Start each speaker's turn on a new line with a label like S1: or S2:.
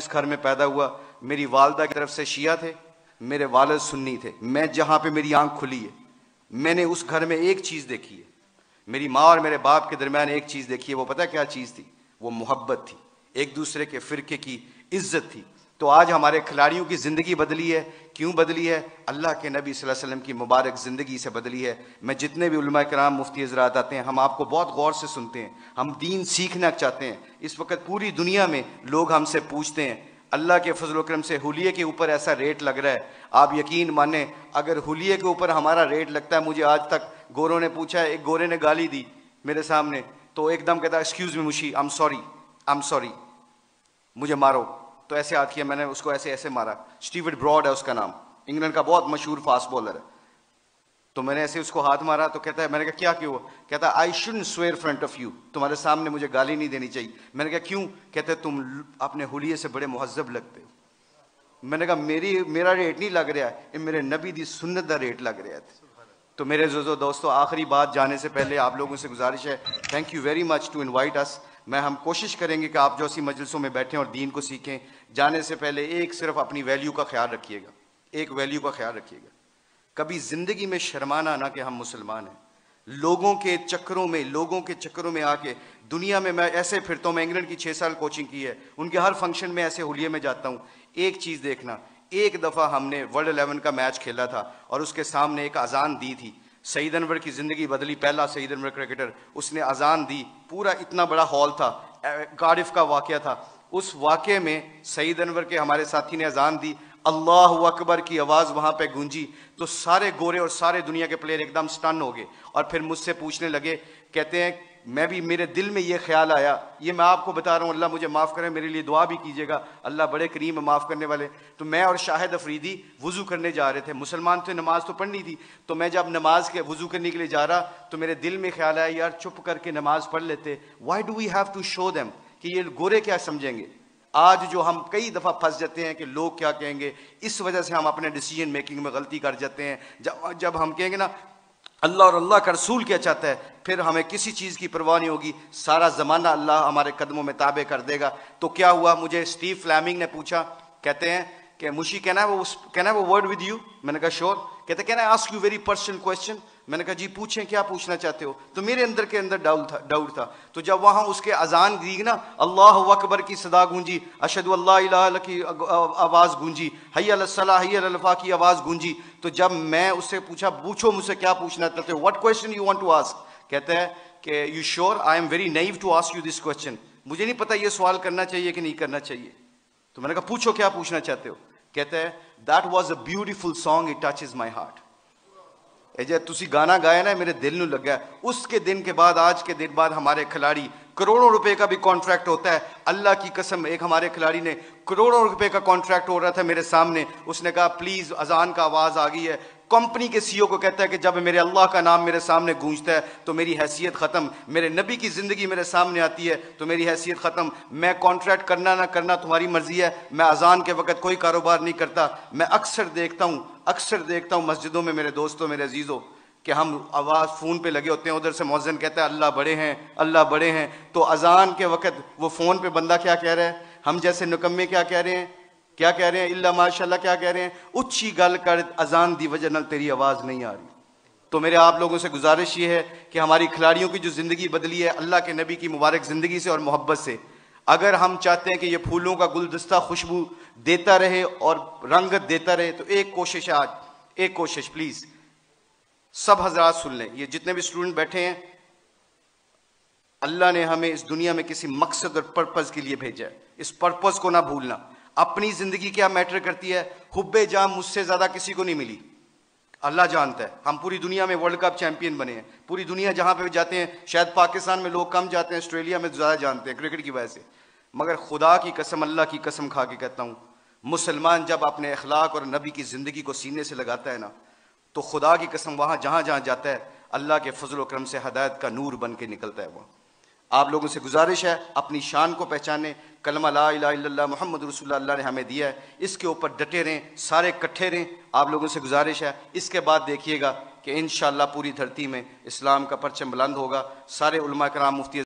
S1: جس گھر میں پیدا ہوا میری والدہ کی طرف سے شیعہ تھے، میرے والد سنی تھے. میں جہاں پہ میری آنکھ کھلی ہے میں نے اس گھر میں ایک چیز دیکھی ہے، میری ماں اور میرے باپ کے درمیان ایک چیز دیکھی ہے. وہ پتہ کیا چیز تھی؟ وہ محبت تھی، ایک دوسرے کے فرقے کی عزت تھی. تو آج ہمارے کھلاڑیوں کی زندگی بدلی ہے. کیوں بدلی ہے؟ اللہ کے نبی صلی اللہ علیہ وسلم کی مبارک زندگی سے بدلی ہے. میں جتنے بھی علماء کرام مفتی حضرات آتے ہیں ہم آپ کو بہت غور سے سنتے ہیں، ہم دین سیکھنا چاہتے ہیں. اس وقت پوری دنیا میں لوگ ہم سے پوچھتے ہیں، اللہ کے فضل و کرم سے حلیے کے اوپر ایسا ریٹ لگ رہا ہے، آپ یقین مانیں اگر حلیے کے اوپر ہمارا ریٹ لگتا ہے، مجھے آج تک گوروں نے پوچھا ہے، ایک گورے نے گالی دی میرے سامنے تو ایک دم کہتا ایکسکیوز می مشی، آئی ایم سوری، مجھے مارو. تو ایسے ہاتھ کیا، میں نے اس کو ایسے مارا. اسٹیورٹ براڈ ہے اس کا نام، انگلینڈ کا بہت مشہور فاسٹ بولر ہے. تو میں نے ایسے اس کو ہاتھ مارا تو کہتا ہے، میں نے کہا کیا کیوں؟ کہتا ہے I shouldn't severe front of you, تمہارے سامنے مجھے گالی نہیں دینی چاہیے. میں نے کہا کیوں؟ کہتے تم اپنے حلیے سے بڑے مہذب لگتے ہو. میں نے کہا میرا ریٹ نہیں لگ رہا ہے، میرے نبی دی سنت دا ریٹ لگ رہا ہے. تو میرے عزیزو دوستو، آخری بات جانے سے پہلے آپ لوگوں سے گزارش ہے، thank you very much to invite us. ہم کوشش کریں گے کہ آپ جو اسی مجلسوں میں بیٹھیں اور دین کو سیکھیں. جانے سے پہلے ایک صرف اپنی ویلیو کا خیال رکھیے گا، ایک ویلیو کا خیال رکھیے گا. کبھی زندگی میں شرمانا نہ کہ ہم مسلمان ہیں. لوگوں کے چکروں میں آ کے دنیا میں ایسے پھرتا ہوں. میں انگلینڈ کی 6 سال کوچنگ کی ہے، ان کے ہر فنکشن میں ایسے حلیے میں جاتا ہوں. ایک چیز دیکھنا، ایک دفعہ ہم نے ورلڈ 11 کا میچ کھیلا تھا اور اس کے سامنے ایک اذان دی تھی. سعید انور کی زندگی بدلی، پہلا سعید انور کرکٹر، اس نے اذان دی. پورا اتنا بڑا ہال تھا، کارڈف کا واقعہ تھا. اس واقعے میں سعید انور کے ہمارے ساتھی نے اذان دی، اللہ اکبر کی آواز وہاں پہ گونجی تو سارے گورے اور سارے دنیا کے پلیئر ایک دم سٹن ہو گئے. اور پھر مجھ سے پوچھنے لگے، کہتے ہیں میرے دل میں یہ خیال آیا، یہ میں آپ کو بتا رہا ہوں، اللہ مجھے معاف کرے، میرے لیے دعا بھی کیجیے گا، اللہ بڑے کریم معاف کرنے والے. تو میں اور شاہد افریدی وضو کرنے جا رہے تھے، مسلمان تھے، نماز تو پڑھنی تھی. تو میں جب نماز کے وضو کرنے کے لیے جا رہا تو میرے دل میں خیال آیا، یار چپ کر کے نماز پڑھ لیتے، why do we have to show them, کہ یہ گورے کیا سمجھیں گے. آج جو ہم کئی دفعہ پھنس جاتے ہیں کہ لوگ کیا کہیں گے، اس وجہ سے ہم اپنے ڈیسیجن میکنگ میں غلطی کر جاتے ہیں. جب ہم کہیں گے نا اللہ اور اللہ کا رسول کیا چاہتا ہے، پھر ہمیں کسی چیز کی پرواہ نہیں ہوگی، سارا زمانہ اللہ ہمارے قدموں میں تابع کر دے گا. تو کیا ہوا، مجھے اسٹیو فلیمنگ نے پوچھا، کہتے ہیں کہ مشی can I have a word with you. میں نے کہا شور. کہتے can I ask you very personal question. میں نے کہا جی پوچھیں، کیا پوچھنا چاہتے ہو. تو میرے اندر ڈاؤٹ تھا. تو جب وہاں اس کے اذان دی نا، اللہ اکبر کی صدا گونجی، اشہد اللہ الہ الا اللہ کی آواز گونجی، حی علی الصلاۃ حی علی الفلاح کی آواز گونجی. تو جب میں اس سے پوچھا، پوچھو مجھ سے کیا پوچھنا چاہتے ہو، what question you want to ask. کہتے ہیں کہ you sure I am very new to ask you this question. مجھے نہیں پتا یہ سوال کرنا چاہیے کہ نہیں کرنا چاہیے. تو میں نے کہا پوچھو کیا پوچھنا چاہتے ہو. کہتے ہیں that was a beautiful song, it touches my heart. جب تسی گانا گایا نا میرے دل نو لگا. اس کے دن کے بعد، آج کے دن بعد ہمارے کھلاڑی کروڑوں روپے کا بھی کانٹریکٹ ہوتا ہے. اللہ کی قسم، ایک ہمارے کھلاڑی نے کروڑوں روپے کا کانٹریکٹ ہو رہا تھا میرے سامنے، اس نے کہا پلیز اذان کا آواز آ گئی ہے. کمپنی کے سی او کو کہتا ہے کہ جب میرے اللہ کا نام میرے سامنے گونجتا ہے تو میری حیثیت ختم، میرے نبی کی زندگی میرے سامنے آتی ہے تو میری حیثیت ختم. میں کانٹریکٹ کرنا نہ کرنا تمہاری مرضی ہے، میں اذان کے وقت کوئی کاروبار نہیں کرتا. میں اکثر دیکھتا ہوں مسجدوں میں میرے دوستوں، میرے عزیزوں، کہ ہم آواز فون پہ لگے ہوتے ہیں، ادھر سے مؤذن کہتا ہے اللہ بڑے ہیں، اللہ بڑے ہیں. تو اذان کے وقت وہ فون پہ بندہ کیا کہہ رہا ہے، ہم جیسے نکمے کیا کہہ رہے ہیں اللہ ماشاء اللہ کیا کہہ رہے ہیں، اچھی گل کر اذان دی وجہ نال تیری آواز نہیں آ رہی. تو میرے آپ لوگوں سے گزارش یہ ہے کہ ہماری کھلاڑیوں کی جو زندگی بدلی ہے اللہ کے نبی کی مبارک زندگی سے اور محبت سے، اگر ہم چاہتے ہیں کہ یہ پھولوں کا گلدستہ خوشبو دیتا رہے اور رنگت دیتا رہے، تو ایک کوشش ہے آج، ایک کوشش پلیز سب حضرات سن لیں، یہ جتنے بھی اسٹوڈنٹ بیٹھے ہیں، اللہ نے ہمیں اس دنیا میں کسی مقصد اور پرپز کے لیے بھیجا ہے. اس پرپز کو نہ بھولنا. اپنی زندگی کیا میٹر کرتی ہے، حب جام مجھ سے زیادہ کسی کو نہیں ملی، اللہ جانتا ہے. ہم پوری دنیا میں ورلڈ کپ چیمپئن بنے ہیں، پوری دنیا جہاں پہ بھی جاتے ہیں، شاید پاکستان میں لوگ کم جاتے ہیں، آسٹریلیا میں زیادہ جانتے ہیں کرکٹ کی وجہ سے. مگر خدا کی قسم، اللہ کی قسم کھا کے کہتا ہوں، مسلمان جب اپنے اخلاق اور نبی کی زندگی کو سینے سے لگاتا ہے نا، تو خدا کی قسم وہاں جہاں جاتا ہے اللہ کے فضل و کرم سے ہدایت کا نور بن کے نکلتا ہے. وہ آپ لوگوں سے گزارش ہے، اپنی شان کو پہچانے. کلمہ لا الہ الا اللہ محمد رسول اللہ نے ہمیں دیا ہے، اس کے اوپر ڈٹے رہیں، سارے کٹھے رہیں. آپ لوگوں سے گزارش ہے، اس کے بعد دیکھیے گا کہ انشاءاللہ پوری دھرتی میں اسلام کا پرچم بلند ہوگا. سارے علماء کرام، مفتی